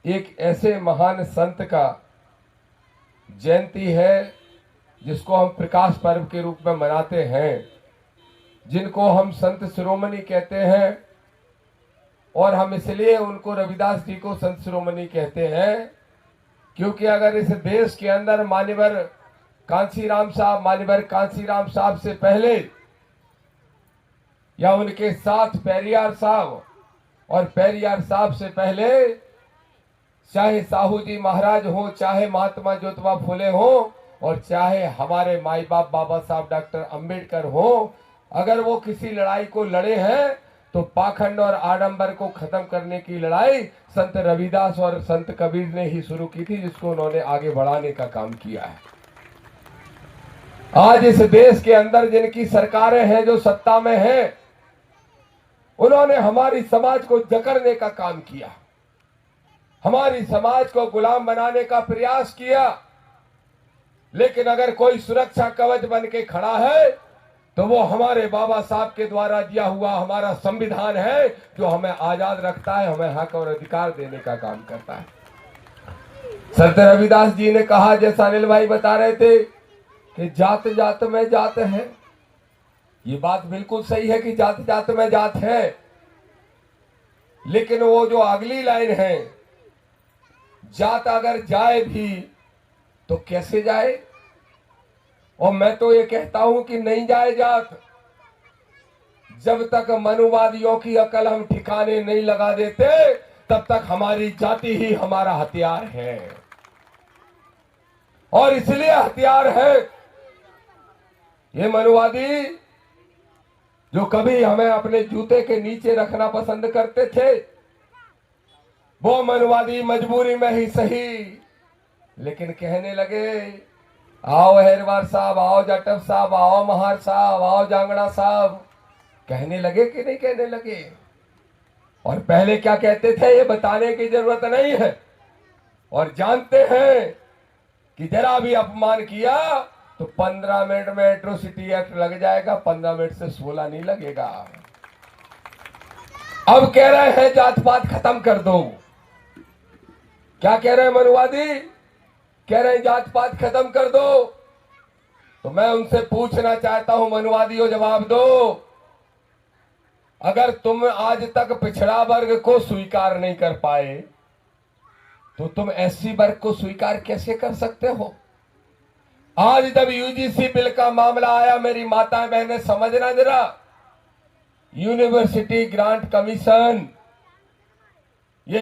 एक ऐसे महान संत का जयंती है जिसको हम प्रकाश पर्व के रूप में मनाते हैं, जिनको हम संत शिरोमणि कहते हैं। और हम इसलिए उनको रविदास जी को संत शिरोमणि कहते हैं क्योंकि अगर इस देश के अंदर मान्यवर कांसीराम साहब से पहले या उनके साथ पेरियार साहब और पेरियार साहब से पहले चाहे साहू जी महाराज हो, चाहे महात्मा ज्योतिबा फुले हो और चाहे हमारे माई बाप बाबा साहब डॉक्टर अंबेडकर हो, अगर वो किसी लड़ाई को लड़े हैं तो पाखंड और आडंबर को खत्म करने की लड़ाई संत रविदास और संत कबीर ने ही शुरू की थी, जिसको उन्होंने आगे बढ़ाने का काम किया है। आज इस देश के अंदर जिनकी सरकारें हैं, जो सत्ता में हैं, उन्होंने हमारी समाज को जकड़ने का काम किया, हमारी समाज को गुलाम बनाने का प्रयास किया। लेकिन अगर कोई सुरक्षा कवच बन के खड़ा है तो वो हमारे बाबा साहब के द्वारा दिया हुआ हमारा संविधान है, जो हमें आजाद रखता है, हमें हक और अधिकार देने का काम करता है। संत रविदास जी ने कहा, जैसा अनिल भाई बता रहे थे कि जात जात में जात है। ये बात बिल्कुल सही है कि जात जात में जात है, लेकिन वो जो अगली लाइन है, जात अगर जाए भी तो कैसे जाए। और मैं तो ये कहता हूं कि नहीं जाए जात। जब तक मनुवादियों की अकल हम ठिकाने नहीं लगा देते, तब तक हमारी जाति ही हमारा हथियार है। और इसलिए हथियार है ये मनुवादी जो कभी हमें अपने जूते के नीचे रखना पसंद करते थे, वो मनुवादी मजबूरी में ही सही, लेकिन कहने लगे, आओ हेरवार साहब, आओ जाटव साहब, आओ महार साहब, आओ जांगड़ा साहब, कहने लगे कि नहीं कहने लगे। और पहले क्या कहते थे ये बताने की जरूरत नहीं है, और जानते हैं कि जरा भी अपमान किया तो 15 मिनट में एट्रोसिटी एक्ट लग जाएगा, 15 मिनट से 16 नहीं लगेगा। अब कह रहे हैं जात पात खत्म कर दो। क्या कह रहे हैं मनुवादी? कह रहे हैं जात पात खत्म कर दो। तो मैं उनसे पूछना चाहता हूं, मनुवादियों जवाब दो। अगर तुम आज तक पिछड़ा वर्ग को स्वीकार नहीं कर पाए तो तुम एससी वर्ग को स्वीकार कैसे कर सकते हो? आज जब यूजीसी बिल का मामला आया, मेरी माता बहनें समझना जरा, यूनिवर्सिटी ग्रांट कमीशन